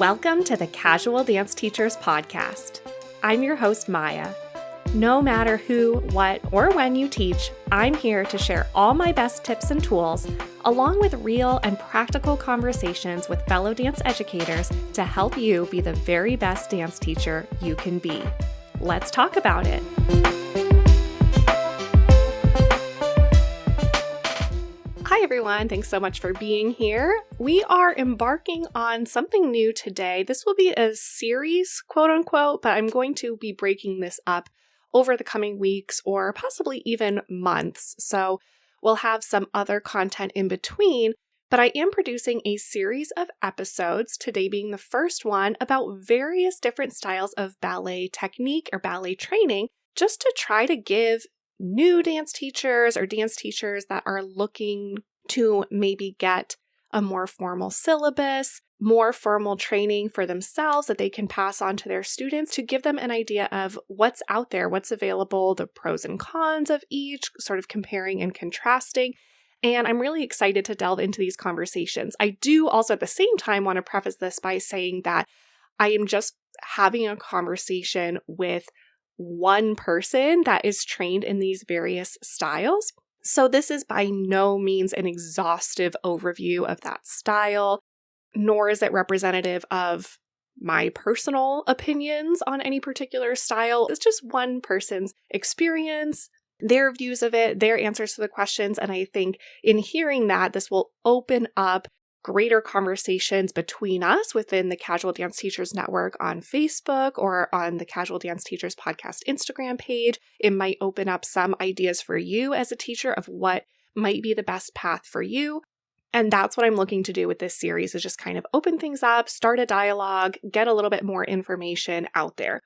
Welcome to the Casual Dance Teachers Podcast. I'm your host, Maya. No matter who, what, or when you teach, I'm here to share all my best tips and tools, along with real and practical conversations with fellow dance educators to help you be the very best dance teacher you can be. Let's talk about it. Hi, everyone. Thanks so much for being here. We are embarking on something new today. This will be a series, quote unquote, but I'm going to be breaking this up over the coming weeks or possibly even months. So we'll have some other content in between, but I am producing a series of episodes, today being the first one, about various different styles of ballet technique or ballet training, just to try to give new dance teachers or dance teachers that are looking to maybe get a more formal syllabus, more formal training for themselves that they can pass on to their students, to give them an idea of what's out there, what's available, the pros and cons of each, sort of comparing and contrasting. And I'm really excited to delve into these conversations. I do also at the same time want to preface this by saying that I am just having a conversation with one person that is trained in these various styles. So this is by no means an exhaustive overview of that style, nor is it representative of my personal opinions on any particular style. It's just one person's experience, their views of it, their answers to the questions. And I think in hearing that, this will open up greater conversations between us within the Casual Dance Teachers Network on Facebook or on the Casual Dance Teachers Podcast Instagram page. It might open up some ideas for you as a teacher of what might be the best path for you. And that's what I'm looking to do with this series, is just kind of open things up, start a dialogue, get a little bit more information out there.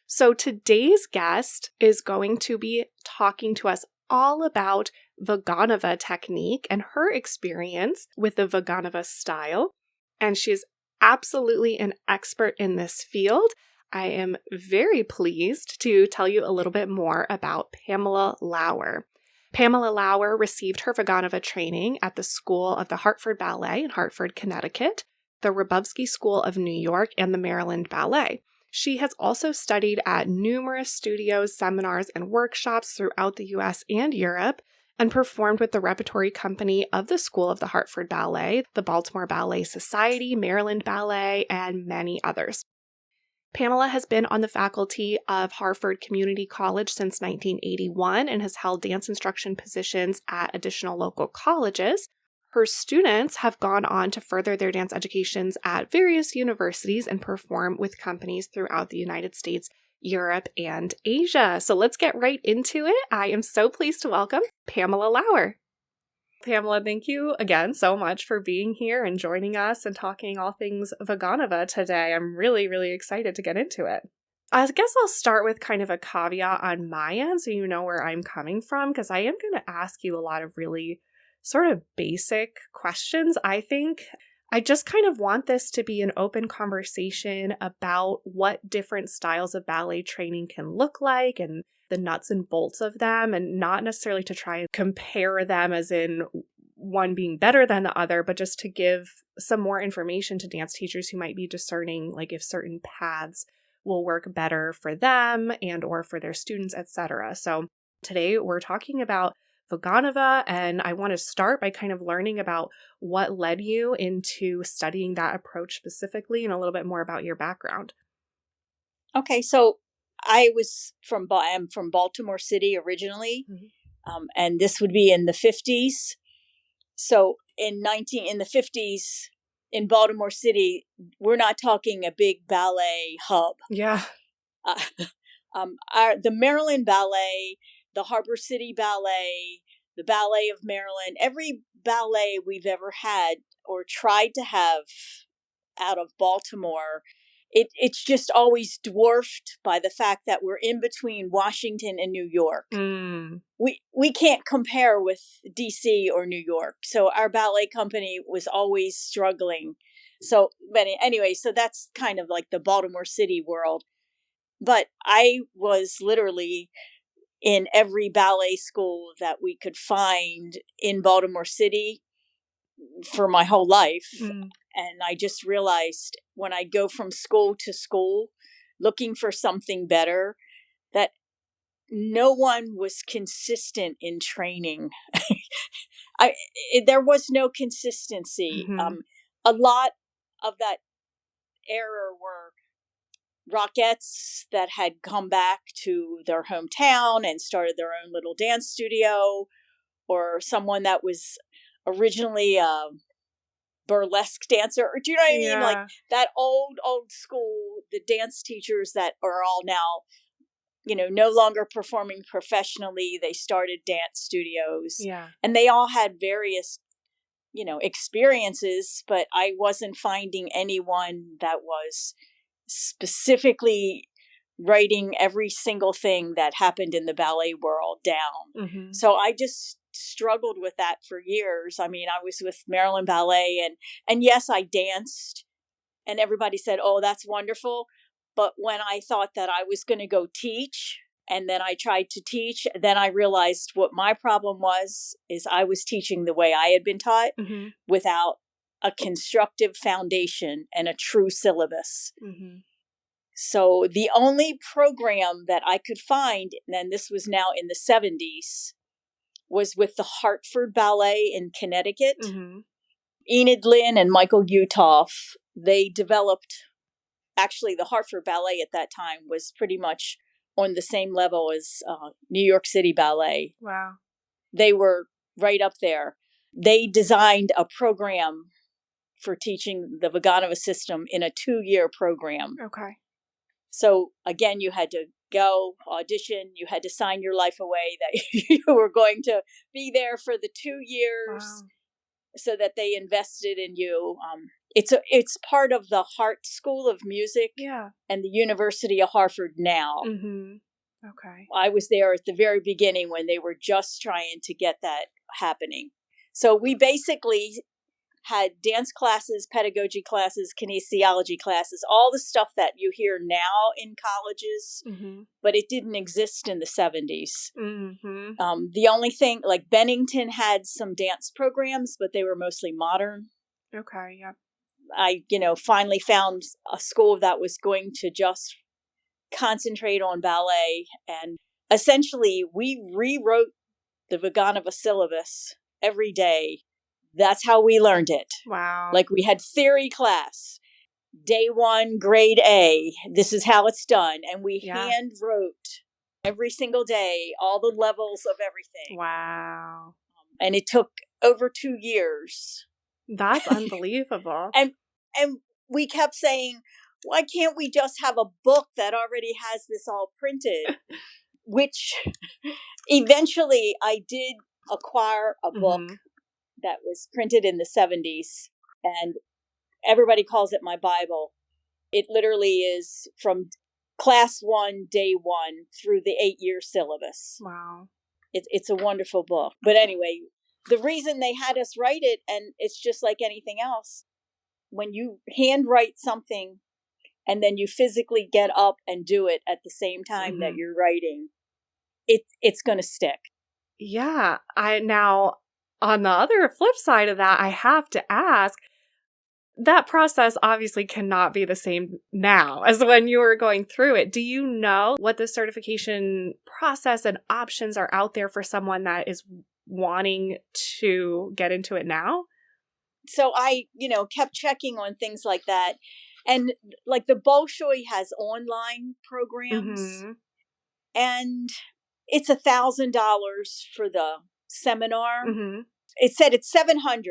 So today's guest is going to be talking to us all about Vaganova technique and her experience with the Vaganova style. And she's absolutely an expert in this field. I am very pleased to tell you a little bit more about Pamela Lauer. Pamela Lauer received her Vaganova training at the School of the Hartford Ballet in Hartford, Connecticut, the Rubovsky School of New York, and the Maryland Ballet. She has also studied at numerous studios, seminars, and workshops throughout the US and Europe, and performed with the repertory company of the School of the Hartford Ballet, the Baltimore Ballet Society, Maryland Ballet, and many others. Pamela has been on the faculty of Hartford Community College since 1981 and has held dance instruction positions at additional local colleges. Her students have gone on to further their dance educations at various universities and perform with companies throughout the United States, Europe, and Asia. So let's get right into it. I am so pleased to welcome Pamela Lauer. Pamela, thank you again so much for being here and joining us and talking all things Vaganova today. I'm really, really excited to get into it. I guess I'll start with kind of a caveat on my end so you know where I'm coming from, because I am going to ask you a lot of really sort of basic questions, I think. I just kind of want this to be an open conversation about what different styles of ballet training can look like and the nuts and bolts of them, and not necessarily to try and compare them as in one being better than the other, but just to give some more information to dance teachers who might be discerning, like if certain paths will work better for them and or for their students, etc. So today we're talking about Vaganova, and I want to start by kind of learning about what led you into studying that approach specifically and a little bit more about your background. Okay, so I'm from Baltimore City originally, and this would be in the 50s. So in the 50s in Baltimore City, we're not talking a big ballet hub. Yeah. The Maryland Ballet, the Harbor City Ballet, the Ballet of Maryland, every ballet we've ever had or tried to have out of Baltimore, it's just always dwarfed by the fact that we're in between Washington and New York. We can't compare with DC or New York. So our ballet company was always struggling. So, but anyway, so that's kind of like the Baltimore City world. But I was literally in every ballet school that we could find in Baltimore City for my whole life. And I just realized when I go from school to school looking for something better, that no one was consistent in training. There was no consistency. Mm-hmm. A lot of that era were Rockettes that had come back to their hometown and started their own little dance studio, or someone that was originally a burlesque dancer. Or, do you know what I mean? Like Yeah. that old school, the dance teachers that are all now, no longer performing professionally. They started dance studios. Yeah. And they all had various, experiences, but I wasn't finding anyone that was specifically writing every single thing that happened in the ballet world down. Mm-hmm. So I just struggled with that for years. I mean, I was with Maryland Ballet, and yes, I danced, and everybody said, "Oh, that's wonderful." But when I thought that I was going to go teach, and then I tried to teach, then I realized what my problem was, is I was teaching the way I had been taught, Mm-hmm. without a constructive foundation and a true syllabus. Mm-hmm. So the only program that I could find, and this was now in the 70s, was with the Hartford Ballet in Connecticut. Mm-hmm. Enid Lynn and Michael Utoff, they developed, actually the Hartford Ballet at that time was pretty much on the same level as New York City Ballet. Wow. They were right up there. They designed a program for teaching the Vaganova system in a 2-year program. Okay. So again, you had to go audition, you had to sign your life away that you were going to be there for the 2 years. Wow. So that they invested in you. It's part of the Hart School of Music, Yeah. and the University of Hartford now. Mm-hmm. Okay. I was there at the very beginning when they were just trying to get that happening. So we basically had dance classes, pedagogy classes, kinesiology classes, all the stuff that you hear now in colleges, Mm-hmm. but it didn't exist in the 70s. Mm-hmm. The only thing, like Bennington had some dance programs, but they were mostly modern. Okay. Yeah. I, finally found a school that was going to just concentrate on ballet. And essentially, we rewrote the Vaganova syllabus every day. That's how we learned it. Wow. Like we had theory class, day 1, grade A. This is how it's done. And we hand wrote every single day all the levels of everything. Wow. And it took over 2 years. That's unbelievable. And we kept saying, why can't we just have a book that already has this all printed? Which eventually I did acquire a book that was printed in the 70s, and everybody calls it my Bible. It literally is from class 1, day 1 through the 8-year syllabus. Wow. It's a wonderful book. But anyway, the reason they had us write it, and it's just like anything else, when you handwrite something and then you physically get up and do it at the same time that you're writing, it's going to stick. Yeah. Now, on the other flip side of that, I have to ask, that process obviously cannot be the same now as when you were going through it. Do you know what the certification process and options are out there for someone that is wanting to get into it now? So I, kept checking on things like that. And like the Bolshoi has online programs, and it's $1,000 for the seminar. It said it's $700,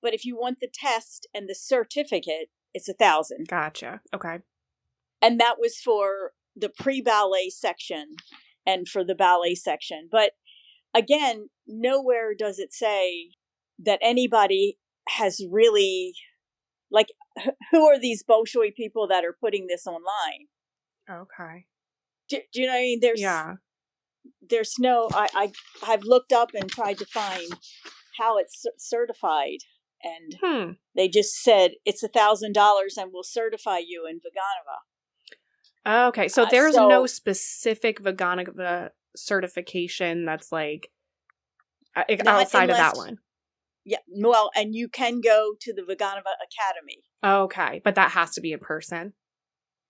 but if you want the test and the certificate, it's $1,000. Gotcha. Okay. And that was for the pre-ballet section and for the ballet section. But again, nowhere does it say that anybody has really, like, who are these Bolshoi people that are putting this online? Okay. Do you know what I mean? There's no, I've looked up and tried to find how it's certified, and they just said it's $1,000 and we'll certify you in Vaganova. Okay, so there's no specific Vaganova certification that's like outside of that one. Yeah, well, and you can go to the Vaganova Academy. Okay, but that has to be in person.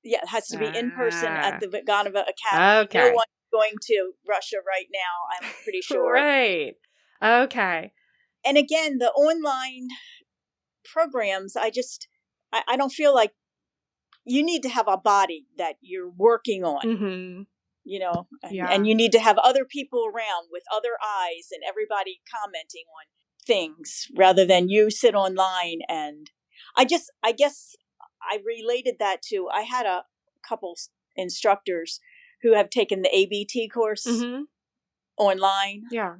Yeah, it has to be in person at Ah, the Vaganova Academy. No okay. one's going to Russia right now, I'm pretty sure. Right. Okay. And again, the online programs, I don't feel like you need to have a body that you're working on, Mm-hmm. and Yeah. you need to have other people around with other eyes and everybody commenting on things rather than you sit online. And I guess I related that to, I had a couple instructors who have taken the ABT course Mm-hmm. online. Yeah.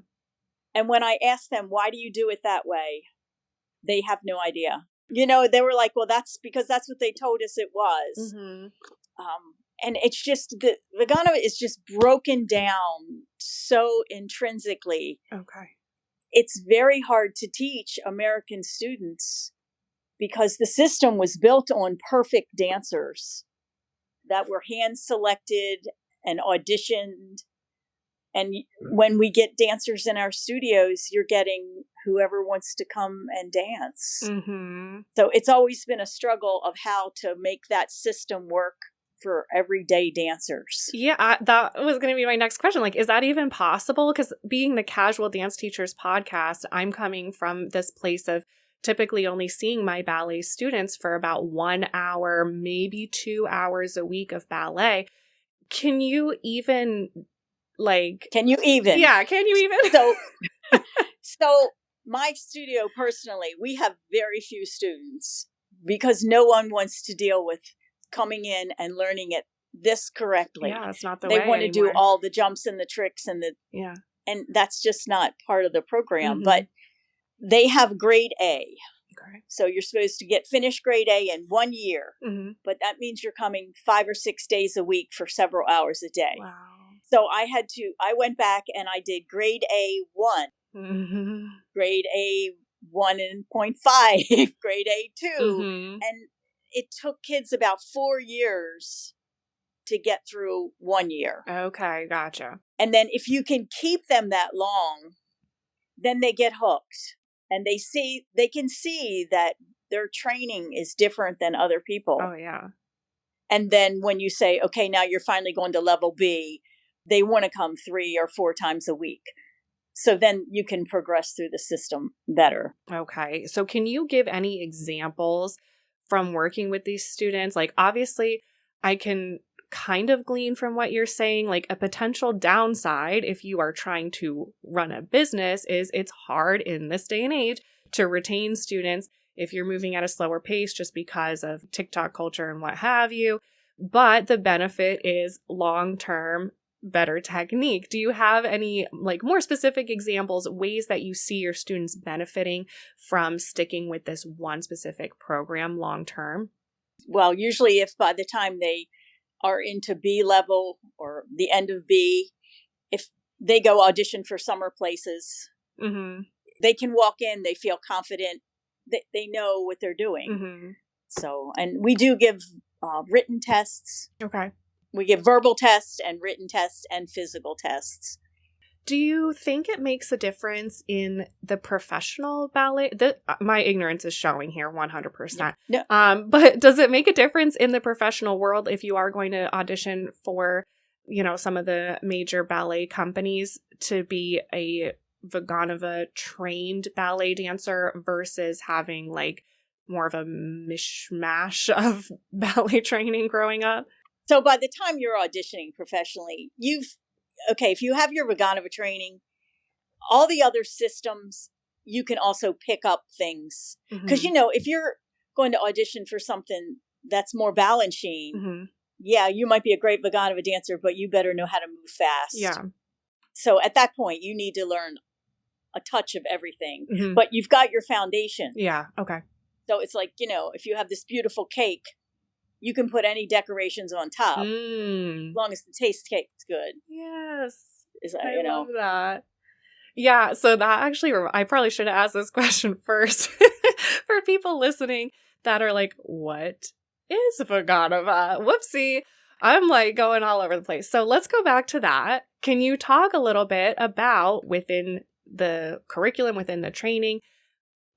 And when I asked them, why do you do it that way? They have no idea. They were like, well, that's because that's what they told us it was. Mm-hmm. And it's just, the Vaganova is just broken down so intrinsically. Okay. It's very hard to teach American students because the system was built on perfect dancers that were hand selected and auditioned. And when we get dancers in our studios, you're getting whoever wants to come and dance. Mm-hmm. So it's always been a struggle of how to make that system work for everyday dancers. Yeah, that was going to be my next question. Like, is that even possible? Because being the Casual Dance Teachers podcast, I'm coming from this place of typically only seeing my ballet students for about 1 hour, maybe 2 hours a week of ballet. Can you even, like... Can you even? Yeah, can you even? So my studio, personally, we have very few students because no one wants to deal with coming in and learning it this correctly. Yeah, it's not the they way want to do anymore. all the jumps and the tricks and and that's just not part of the program. Mm-hmm. But they have grade A. Okay. So you're supposed to finish grade A in 1 year. Mm-hmm. But that means you're coming 5 or 6 days a week for several hours a day. Wow. So I went back and I did grade A1, Mm-hmm. grade A1.5, grade A2. Mm-hmm. And it took kids about 4 years to get through 1 year. Okay, gotcha. And then if you can keep them that long, then they get hooked. And they can see that their training is different than other people. Oh, yeah. And then when you say, okay, now you're finally going to level B, they want to come 3 or 4 times a week. So then you can progress through the system better. Okay. So can you give any examples from working with these students? Like, obviously, I can kind of glean from what you're saying, like a potential downside if you are trying to run a business is it's hard in this day and age to retain students if you're moving at a slower pace just because of TikTok culture and what have you. But the benefit is long-term better technique. Do you have any like more specific examples, ways that you see your students benefiting from sticking with this one specific program long-term? Well, usually if by the time they are into B level or the end of B, if they go audition for summer places, Mm-hmm. they can walk in, they feel confident, they know what they're doing. Mm-hmm. So, and we do give written tests. Okay. We give verbal tests and written tests and physical tests. Do you think it makes a difference in the professional ballet? My ignorance is showing here 100%. No. But does it make a difference in the professional world if you are going to audition for, some of the major ballet companies to be a Vaganova trained ballet dancer versus having like more of a mishmash of ballet training growing up? So by the time you're auditioning professionally, if you have your Vaganova training, all the other systems, you can also pick up things. Because, if you're going to audition for something that's more Balanchine, mm-hmm. yeah, you might be a great Vaganova dancer, but you better know how to move fast. Yeah. So at that point, you need to learn a touch of everything. Mm-hmm. But you've got your foundation. Yeah, okay. So it's like, if you have this beautiful cake, you can put any decorations on top, as long as the taste cake's good. Yes. I love that. Yeah, so that actually, I probably should have asked this question first for people listening that are like, what is Vaganova? Whoopsie. I'm like going all over the place. So let's go back to that. Can you talk a little bit about within the curriculum, within the training,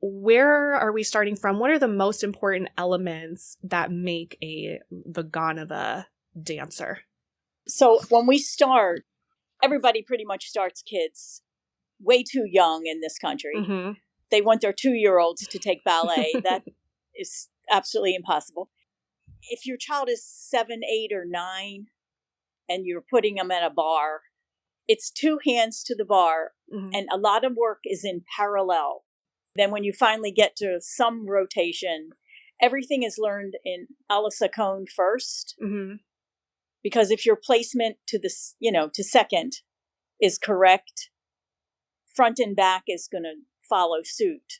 where are we starting from? What are the most important elements that make a Vaganova dancer? So when we start, everybody pretty much starts kids way too young in this country. Mm-hmm. They want their 2-year-olds to take ballet. That is absolutely impossible. If your child is 7, 8, or 9, and you're putting them at a bar, it's 2 hands to the bar, Mm-hmm. and a lot of work is in parallel. Then when you finally get to some rotation, everything is learned in a la seconde first. Mm-hmm. Because if your placement to this, to second is correct, front and back is going to follow suit.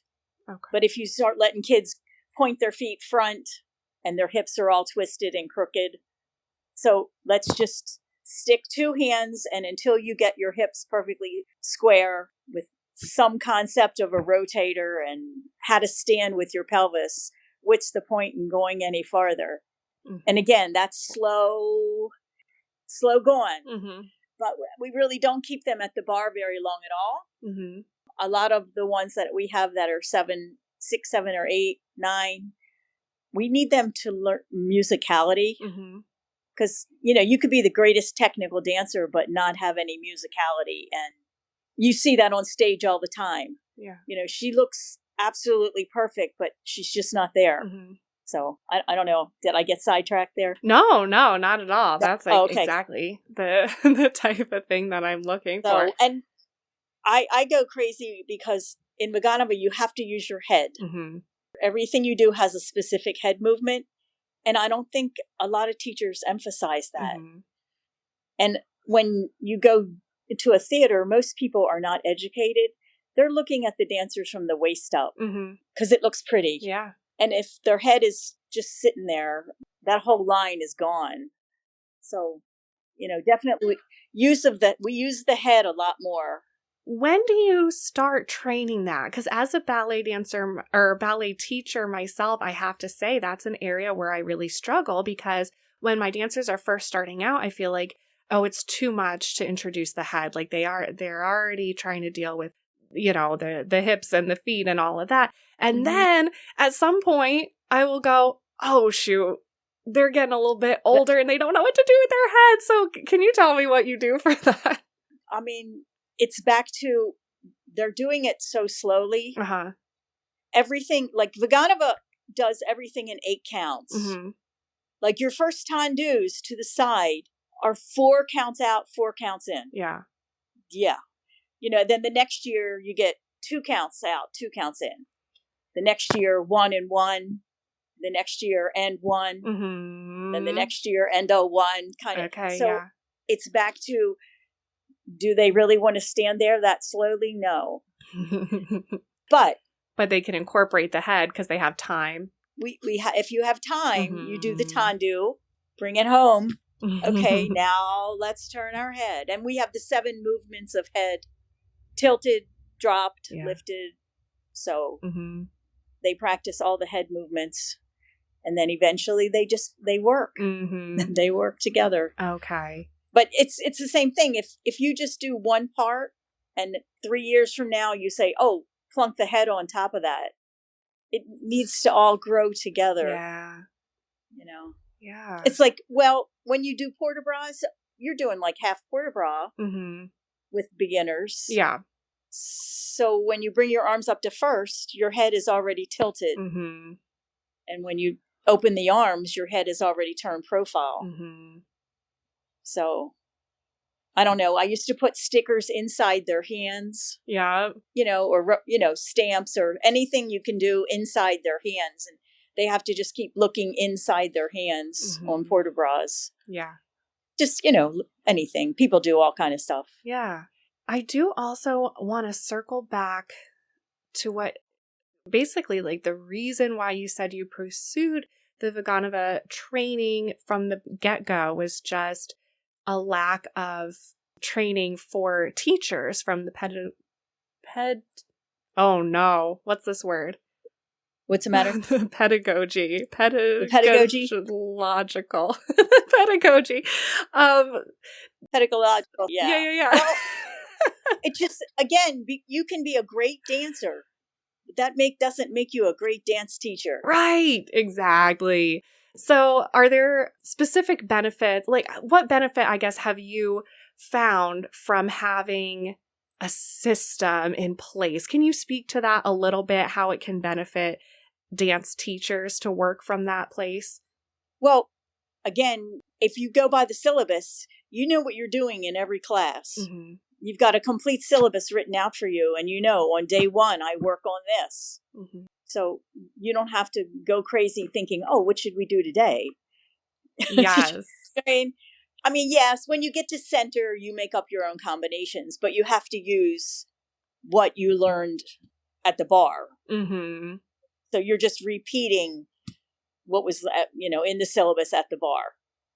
Okay. But if you start letting kids point their feet front and their hips are all twisted and crooked, so let's just stick 2 hands, and until you get your hips perfectly square with some concept of a rotator and how to stand with your pelvis, what's the point in going any farther? Mm-hmm. And again, that's slow going. Mm-hmm. But we really don't keep them at the bar very long at all. Mm-hmm. A lot of the ones that we have that are 6, 7, or 8, 9, we need them to learn musicality. Mm-hmm. Because, you could be the greatest technical dancer, but not have any musicality. And you see that on stage all the time. Yeah. She looks absolutely perfect, but she's just not there. Mm-hmm. So I don't know. Did I get sidetracked there? No, not at all. That's okay. Exactly the type of thing that I'm looking for. And I go crazy because in Vaganova, you have to use your head. Mm-hmm. Everything you do has a specific head movement. And I don't think a lot of teachers emphasize that. Mm-hmm. And when you go to a theater, most people are not educated. They're looking at the dancers from the waist up because it looks pretty. Yeah. And if their head is just sitting there, that whole line is gone. So, definitely we use the head a lot more. When do you start training that? Because as a ballet dancer or ballet teacher myself, I have to say that's an area where I really struggle, because when my dancers are first starting out, I feel like, oh, it's too much to introduce the head. Like they're already trying to deal with, the hips and the feet and all of that. And then at some point I will go, oh, shoot, they're getting a little bit older and they don't know what to do with their head. So can you tell me what you do for that? I mean, it's back to, they're doing it so slowly. Uh-huh. Everything, like Vaganova does everything in 8 counts. Mm-hmm. Like your first tendus to the side are 4 counts out, 4 counts in. Yeah. Yeah. Then the next year you get 2 counts out, 2 counts in. The next year, 1 and 1. The next year, and 1. Mm-hmm. Then the next year, and 1, kind of. Okay, so yeah. It's back to, do they really want to stand there that slowly? No. But they can incorporate the head because they have time. If you have time, you do the tendu, bring it home. Okay, now let's turn our head. And we have the 7 movements of head: tilted, dropped, lifted. So they practice all the head movements. And then eventually they work. Mm-hmm. They work together. Okay. But it's the same thing. If you just do one part and 3 years from now you say, oh, plunk the head on top of that, it needs to all grow together. Yeah. Yeah. It's like, well, when you do port de bras, you're doing like half port de bras with beginners. Yeah. So when you bring your arms up to first, your head is already tilted. Mm-hmm. And when you open the arms, your head is already turned profile. Mm-hmm. So, I don't know. I used to put stickers inside their hands. Yeah. Or, stamps or anything you can do inside their hands. And they have to just keep looking inside their hands on port de bras. Yeah. Just, anything. People do all kind of stuff. Yeah. I do also want to circle back to what basically like the reason why you said you pursued the Vaganova training from the get-go was just a lack of training for teachers from the oh no, what's this word? What's the matter? Pedagogy. Logical. Pedagogy. Pedagogical, yeah. Yeah. Well, it just, again, you can be a great dancer, doesn't make you a great dance teacher. Right, exactly. So are there specific benefits, like what benefit, I guess, have you found from having a system in place? Can you speak to that a little bit, how it can benefit dance teachers to work from that place? Well, again, if you go by the syllabus, you know what you're doing in every class. Mm-hmm. You've got a complete syllabus written out for you, and on day one, I work on this. Mm-hmm. So you don't have to go crazy thinking, oh, what should we do today? Yes. I mean, yes, when you get to center, you make up your own combinations, but you have to use what you learned at the bar. Mm-hmm. So you're just repeating what was, in the syllabus at the bar.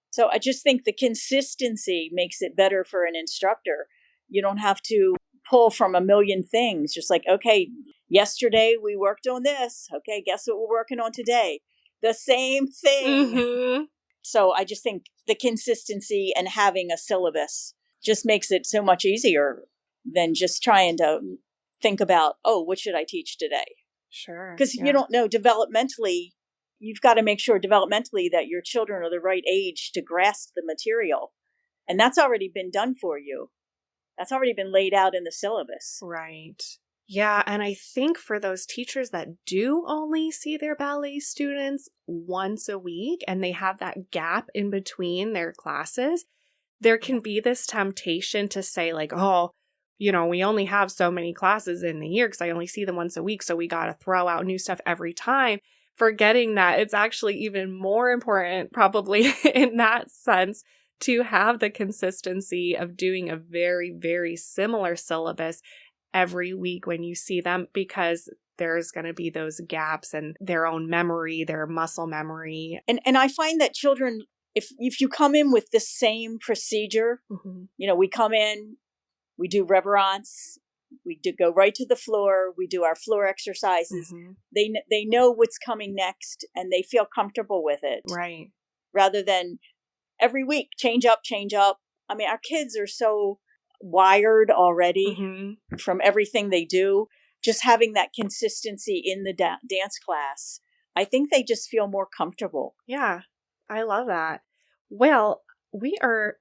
So I just think the consistency makes it better for an instructor. You don't have to pull from a million things. Just like, okay, yesterday we worked on this. Okay, guess what we're working on today? The same thing. Mm-hmm. So I just think the consistency and having a syllabus just makes it so much easier than just trying to think about, oh, what should I teach today? Sure. Because you don't know developmentally. You've got to make sure developmentally that your children are the right age to grasp the material. And that's already been done for you. That's already been laid out in the syllabus. Right. Yeah, and I think for those teachers that do only see their ballet students once a week and they have that gap in between their classes, there can be this temptation to say like, oh, we only have so many classes in the year because I only see them once a week, so we got to throw out new stuff every time, forgetting that it's actually even more important probably in that sense to have the consistency of doing a very, very similar syllabus every week when you see them, because there's going to be those gaps in their own memory, their muscle memory. And I find that children, if you come in with the same procedure, Mm-hmm. We come in, we do reverence, we do go right to the floor, we do our floor exercises. Mm-hmm. They know what's coming next and they feel comfortable with it. Right. Rather than every week, change up. I mean, our kids are so wired already Mm-hmm. from everything they do. Just having that consistency in the dance class, I think they just feel more comfortable. Yeah, I love that. Well, we are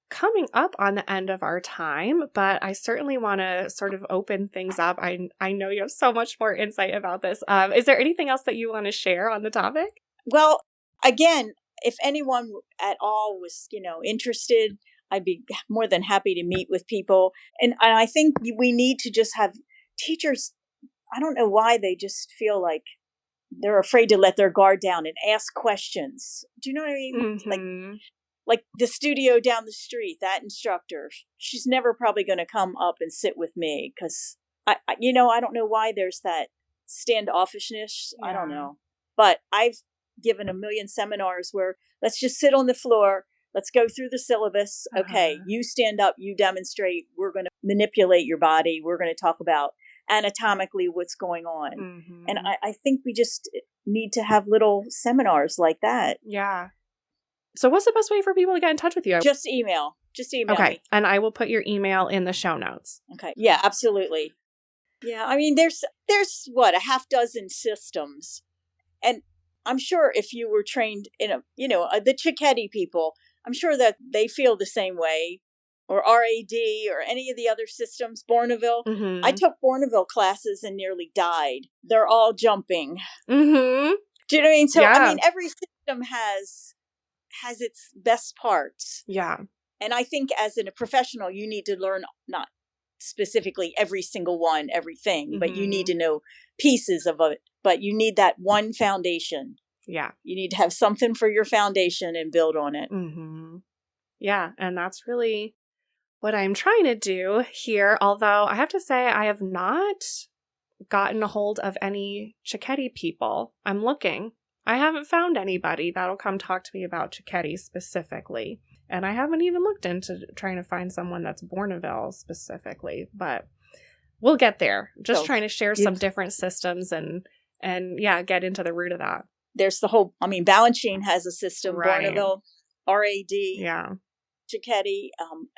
coming up on the end of our time, but I certainly want to sort of open things up. I know you have so much more insight about this. Is there anything else that you want to share on the topic? Well, again, if anyone at all was, interested, I'd be more than happy to meet with people. And I think we need to just have teachers. I don't know why they just feel like they're afraid to let their guard down and ask questions. Do you know what I mean? Mm-hmm. Like the studio down the street, that instructor, she's never probably going to come up and sit with me because I don't know why there's that standoffishness. Yeah. I don't know. But I've given a million seminars where let's just sit on the floor. Let's go through the syllabus. Okay, you stand up, you demonstrate. We're going to manipulate your body. We're going to talk about anatomically what's going on. Mm-hmm. And I think we just need to have little seminars like that. Yeah. So what's the best way for people to get in touch with you? Just email. Okay. Me. And I will put your email in the show notes. Okay. Yeah, absolutely. Yeah. I mean, there's what, a half dozen systems. And I'm sure if you were trained in the Cicchetti people, I'm sure that they feel the same way, or RAD or any of the other systems, Bourneville. Mm-hmm. I took Bourneville classes and nearly died. They're all jumping. Mm-hmm. Do you know what I mean? So, yeah. I mean, every system has its best parts. Yeah. And I think as a professional, you need to learn not specifically every single one, everything, mm-hmm. but you need to know pieces of it. But you need that one foundation. Yeah. You need to have something for your foundation and build on it. Mm-hmm. Yeah. And that's really what I'm trying to do here. Although I have to say, I have not gotten a hold of any Cicchetti people. I'm looking. I haven't found anybody that'll come talk to me about Cicchetti specifically. And I haven't even looked into trying to find someone that's Bourneville specifically. But we'll get there. Just trying to share some different systems and yeah, get into the root of that. There's the whole, Balanchine has a system, right. Bourneville, RAD, yeah, Cicchetti.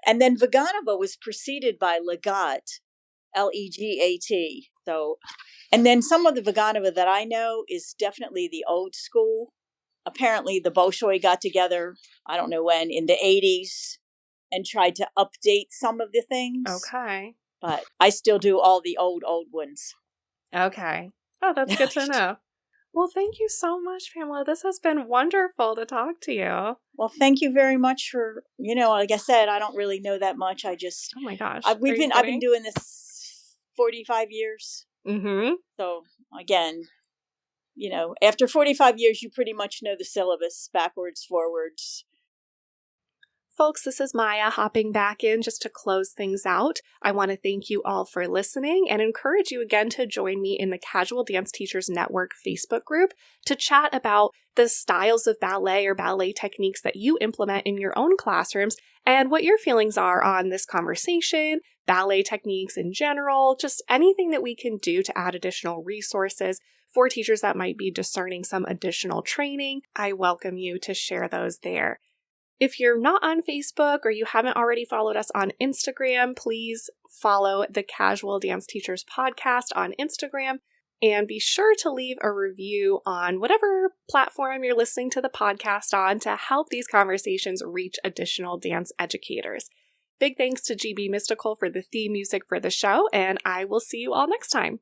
And then Vaganova was preceded by Legat, Legat. So, and then some of the Vaganova that I know is definitely the old school. Apparently the Bolshoi got together, I don't know when, in the 80s and tried to update some of the things. Okay. But I still do all the old ones. Okay. Oh, that's good to know. Well, thank you so much, Pamela. This has been wonderful to talk to you. Well, thank you very much for, like I said, I don't really know that much. I just, Oh my gosh. I've been doing this 45 years. Mm-hmm. So again, after 45 years, you pretty much know the syllabus backwards, forwards. Folks, this is Maya hopping back in just to close things out. I want to thank you all for listening and encourage you again to join me in the Casual Dance Teachers Network Facebook group to chat about the styles of ballet or ballet techniques that you implement in your own classrooms and what your feelings are on this conversation, ballet techniques in general, just anything that we can do to add additional resources for teachers that might be discerning some additional training. I welcome you to share those there. If you're not on Facebook or you haven't already followed us on Instagram, please follow the Casual Dance Teachers podcast on Instagram and be sure to leave a review on whatever platform you're listening to the podcast on to help these conversations reach additional dance educators. Big thanks to GB Mystical for the theme music for the show, and I will see you all next time.